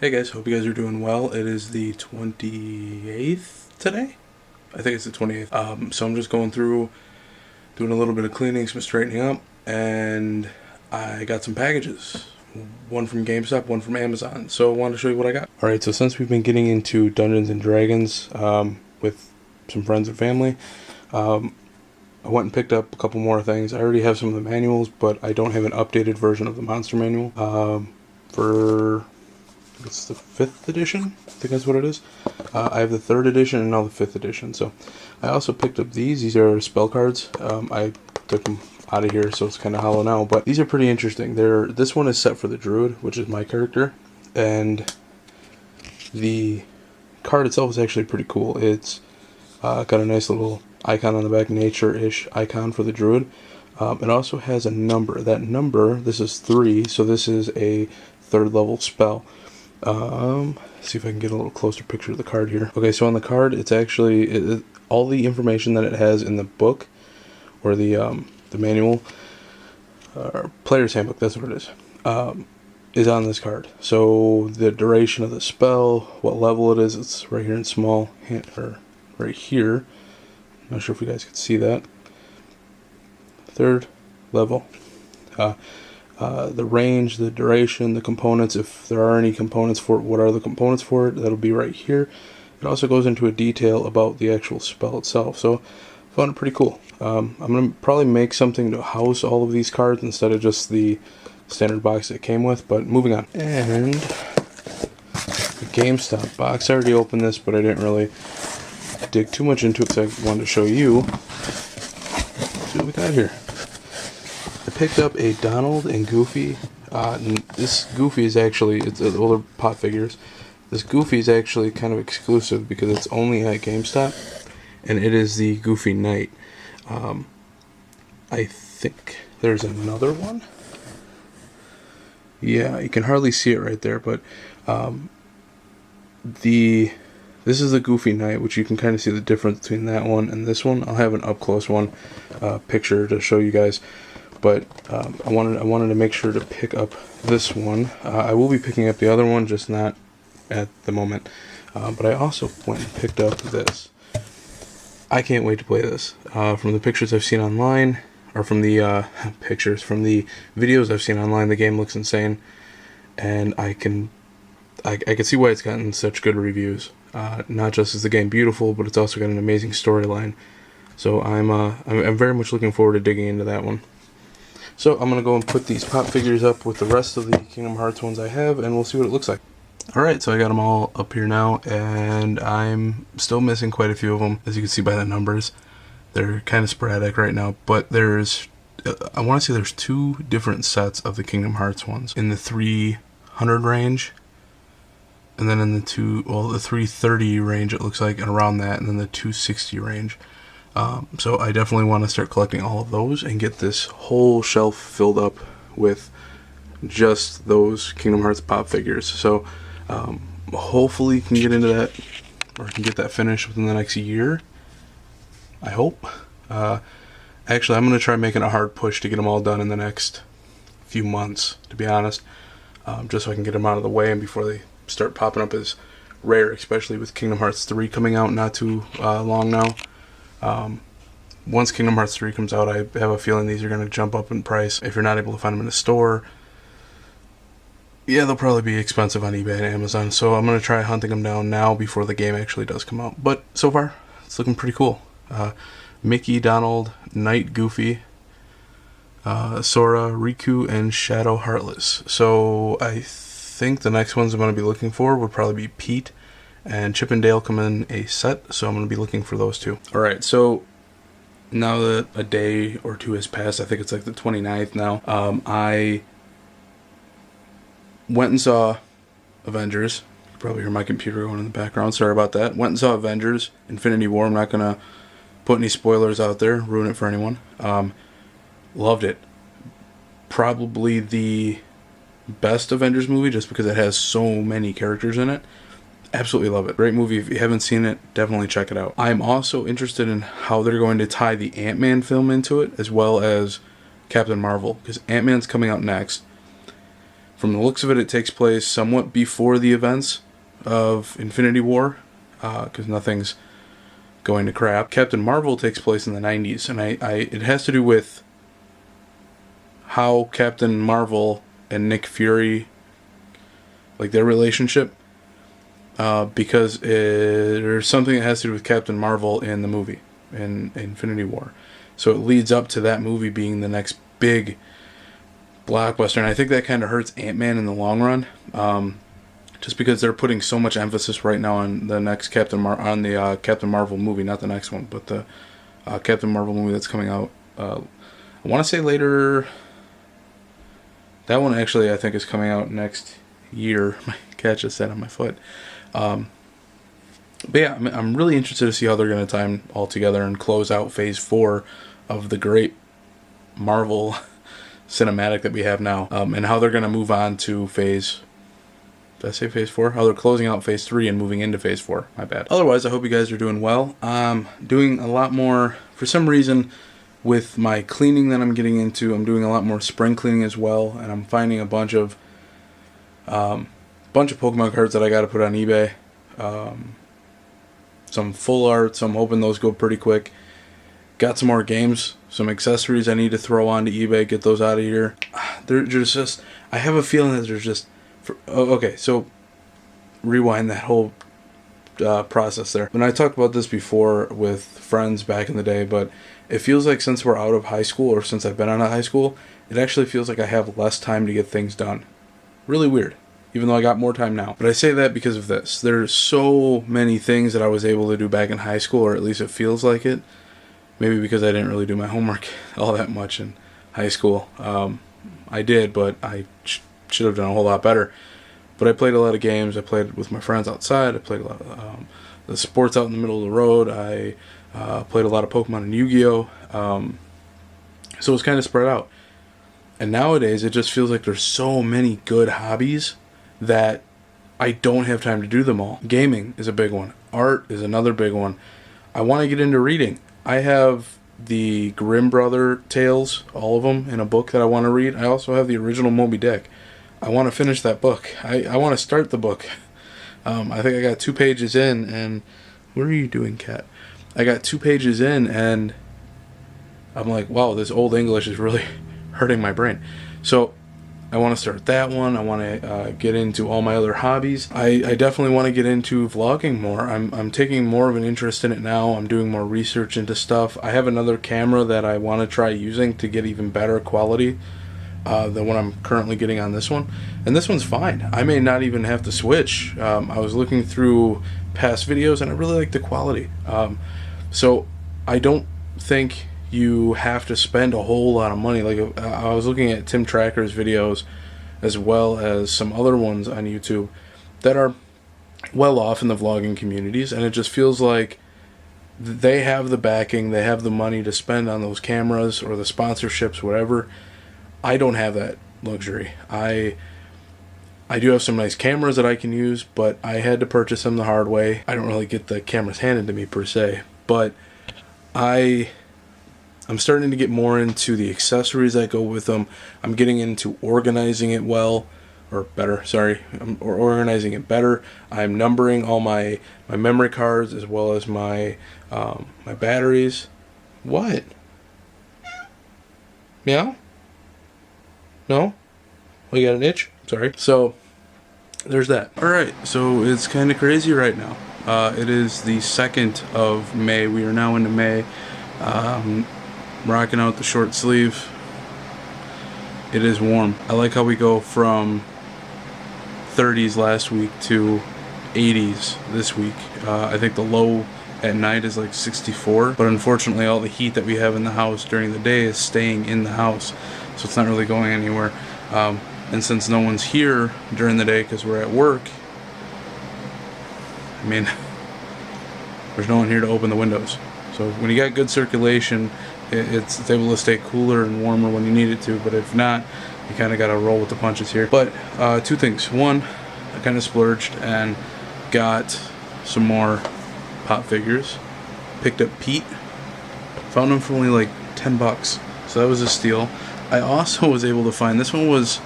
Hey guys, hope you guys are doing well. It is the 28th today? I think it's the 28th. So I'm just going through, doing a little bit of cleaning, some straightening up, and I got some packages. One from GameStop, one from Amazon. So I wanted to show you what I got. Alright, so since we've been getting into Dungeons and Dragons with some friends and family, I went and picked up a couple more things. I already have some of the manuals, but I don't have an updated version of the monster manual for... It's the 5th edition, I think that's what it is. I have the 3rd edition and now the 5th edition. So I also picked up these. These are spell cards. I took them out of here, so it's kind of hollow now. But these are pretty interesting. This one is set for the Druid, which is my character. And the card itself is actually pretty cool. It's got a nice little icon on the back, nature-ish icon for the Druid. It also has a number. That number, this is 3, so this is a 3rd level spell. See if I can get a little closer picture of the card here. Okay, so on the card, it's actually all the information that it has in the book or the manual, player's handbook. That's what it is on this card. So the duration of the spell, what level it is. It's right here in small, or right here. Not sure if you guys can see that. 3rd level. The range, the duration, the components, if there are any components for it, what are the components for it, that'll be right here. It also goes into a detail about the actual spell itself, so I found it pretty cool. I'm going to probably make something to house all of these cards instead of just the standard box it came with, but moving on. And the GameStop box, I already opened this, but I didn't really dig too much into it because I wanted to show you. Let's see what we got here. I picked up a Donald and Goofy. This Goofy is actually, well, they're pop figures. This Goofy is actually kind of exclusive because it's only at GameStop, and it is the Goofy Knight. I think there's another one. Yeah, you can hardly see it right there, but this is the Goofy Knight, which you can kind of see the difference between that one and this one. I'll have an up close one picture to show you guys. But I wanted to make sure to pick up this one. I will be picking up the other one, just not at the moment. But I also went and picked up this. I can't wait to play this. From the pictures I've seen online, or from the from the videos I've seen online, the game looks insane, and I can see why it's gotten such good reviews. Not just is the game beautiful, but it's also got an amazing storyline. So I'm very much looking forward to digging into that one. So I'm going to go and put these pop figures up with the rest of the Kingdom Hearts ones I have, and we'll see what it looks like. Alright, so I got them all up here now, and I'm still missing quite a few of them, as you can see by the numbers. They're kind of sporadic right now, but I want to say there's 2 different sets of the Kingdom Hearts ones. In the 300 range, and then in the 330 range it looks like, and around that, and then the 260 range. So I definitely want to start collecting all of those and get this whole shelf filled up with just those Kingdom Hearts pop figures. So hopefully can get into that, or can get that finished within the next year. I hope. Actually, I'm going to try making a hard push to get them all done in the next few months, to be honest, just so I can get them out of the way and before they start popping up as rare, especially with Kingdom Hearts 3 coming out not too long now. Once Kingdom Hearts 3 comes out, I have a feeling these are going to jump up in price. If you're not able to find them in a store, yeah, they'll probably be expensive on eBay and Amazon. So I'm going to try hunting them down now before the game actually does come out. But so far, it's looking pretty cool. Mickey, Donald, Knight, Goofy, Sora, Riku, and Shadow Heartless. So I think the next ones I'm going to be looking for would probably be Pete and Chip and Dale come in a set, so I'm going to be looking for those 2. Alright, so now that a day or 2 has passed, I think it's like the 29th now, I went and saw Avengers. You probably hear my computer going in the background, sorry about that. Went and saw Avengers Infinity War. I'm not going to put any spoilers out there, ruin it for anyone. Loved it. Probably the best Avengers movie just because it has so many characters in it. Absolutely love it. Great movie. If you haven't seen it, definitely check it out. I'm also interested in how they're going to tie the Ant-Man film into it, as well as Captain Marvel, because Ant-Man's coming out next. From the looks of it, it takes place somewhat before the events of Infinity War, because nothing's going to crap. Captain Marvel takes place in the 90s, and it has to do with how Captain Marvel and Nick Fury, like their relationship, because there's something that has to do with Captain Marvel in the movie, in Infinity War. So it leads up to that movie being the next big blockbuster, and I think that kind of hurts Ant-Man in the long run, just because they're putting so much emphasis right now on the next Captain Marvel movie, not the next one, but the Captain Marvel movie that's coming out. I want to say later. That one actually, I think, is coming out next year. My cat just sat on my foot. But yeah, I'm really interested to see how they're going to time all together and close out Phase 4 of the great Marvel cinematic that we have now, and how they're going to move on to Phase 4? How they're closing out Phase 3 and moving into Phase 4. My bad. Otherwise, I hope you guys are doing well. I'm doing a lot more, for some reason, with my cleaning that I'm getting into. I'm doing a lot more spring cleaning as well, and I'm finding a bunch of Pokemon cards that I got to put on eBay. Some full arts. I'm hoping those go pretty quick. Got some more games, some accessories I need to throw onto eBay, get those out of here. There's just, I have a feeling that there's just, okay, so rewind that whole process there. And I talked about this before with friends back in the day, but it feels like since we're out of high school, or since I've been out of high school, it actually feels like I have less time to get things done. Really weird, even though I got more time now. But I say that because of this. There's so many things that I was able to do back in high school, or at least it feels like it. Maybe because I didn't really do my homework all that much in high school. I did, but I should have done a whole lot better. But I played a lot of games. I played with my friends outside. I played a lot of the sports out in the middle of the road. I played a lot of Pokemon and Yu-Gi-Oh! So it's kind of spread out. And nowadays, it just feels like there's so many good hobbies that I don't have time to do them all. Gaming is a big one. Art is another big one. I want to get into reading. I have the Grimm Brother tales, all of them, in a book that I want to read. I also have the original Moby Dick. I want to finish that book. I want to start the book. I think I got 2 pages in, and what are you doing, cat? I got 2 pages in, and I'm like, wow, this old English is really hurting my brain. So I want to start that one. I want to get into all my other hobbies. I definitely want to get into vlogging more. I'm taking more of an interest in it now. I'm doing more research into stuff. I have another camera that I want to try using to get even better quality than what I'm currently getting on this one. And this one's fine. I may not even have to switch. I was looking through past videos, and I really like the quality. So I don't think you have to spend a whole lot of money. Like I was looking at Tim Tracker's videos, as well as some other ones on YouTube that are well off in the vlogging communities, and it just feels like they have the backing, they have the money to spend on those cameras or the sponsorships, whatever. I don't have that luxury. I do have some nice cameras that I can use, but I had to purchase them the hard way. I don't really get the cameras handed to me per se, but I'm starting to get more into the accessories that go with them. I'm getting into organizing it well, or better, sorry, or organizing it better. I'm numbering all my memory cards as well as my batteries. What? Meow? No? Oh, you got an itch? Sorry. So, there's that. Alright, so it's kind of crazy right now. It is the 2nd of May. We are now into May. Rocking out the short sleeve. It is warm. I like how we go from 30s last week to 80s this week. I think the low at night is like 64, but unfortunately all the heat that we have in the house during the day is staying in the house, so it's not really going anywhere. And since no one's here during the day because we're at work, I mean, there's no one here to open the windows. So when you got good circulation, it's able to stay cooler and warmer when you need it to, but if not, you kind of got to roll with the punches here. But 2 things. One, I kind of splurged and got some more Pop figures. Picked up Pete. Found them for only like $10, so that was a steal. I also was able to find, this one was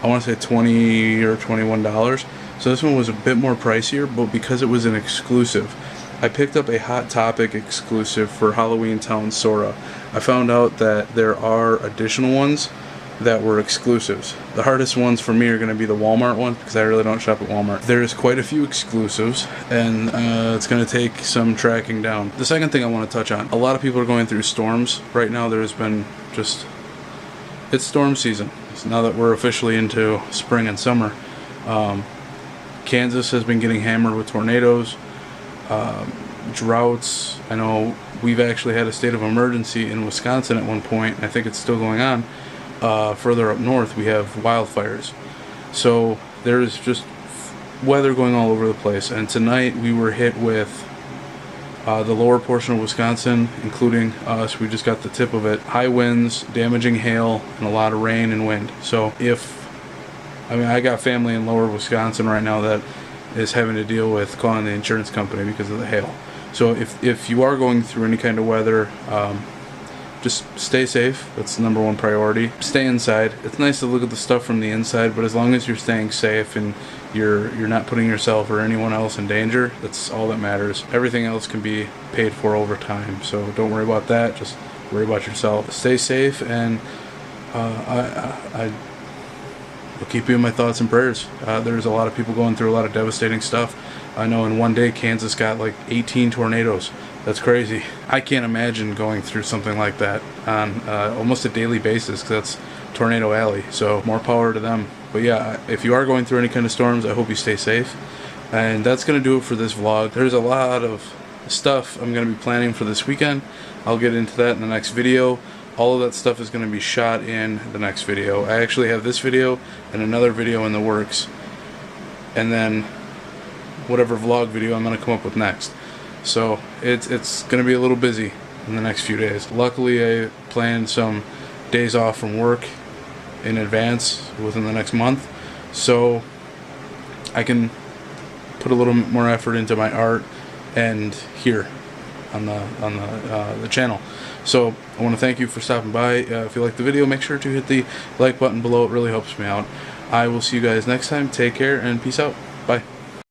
I want to say $20 or $21. So this one was a bit more pricier, but because it was an exclusive, I picked up a Hot Topic exclusive for Halloween Town Sora. I found out that there are additional ones that were exclusives. The hardest ones for me are going to be the Walmart one, because I really don't shop at Walmart. There's quite a few exclusives, and it's going to take some tracking down. The second thing I want to touch on, a lot of people are going through storms right now. There's been it's storm season. So now that we're officially into spring and summer, Kansas has been getting hammered with tornadoes, droughts. I know we've actually had a state of emergency in Wisconsin at one point, and I think it's still going on. Further up north, we have wildfires. So there's just weather going all over the place. And tonight we were hit with the lower portion of Wisconsin, including us. We just got the tip of it. High winds, damaging hail, and a lot of rain and wind. So I got family in lower Wisconsin right now that is having to deal with calling the insurance company because of the hail. So if you are going through any kind of weather, just stay safe. That's the number one priority. Stay inside. It's nice to look at the stuff from the inside, but as long as you're staying safe and you're not putting yourself or anyone else in danger, that's all that matters. Everything else can be paid for over time, so don't worry about that. Just worry about yourself. Stay safe, and I will keep you in my thoughts and prayers. There's a lot of people going through a lot of devastating stuff. I know in one day Kansas got like 18 tornadoes. That's crazy. I can't imagine going through something like that on almost a daily basis, because that's Tornado Alley. So more power to them. But yeah, if you are going through any kind of storms, I hope you stay safe. And that's going to do it for this vlog. There's a lot of stuff I'm going to be planning for this weekend. I'll get into that in the next video. All of that stuff is going to be shot in the next video. I actually have this video and another video in the works, and then whatever vlog video I'm going to come up with next. So it's going to be a little busy in the next few days. Luckily, I planned some days off from work in advance within the next month, so I can put a little more effort into my art and here on the channel. So I want to thank you for stopping by. If you like the video, make sure to hit the like button below. It really helps me out. I will see you guys next time. Take care and peace out. Bye.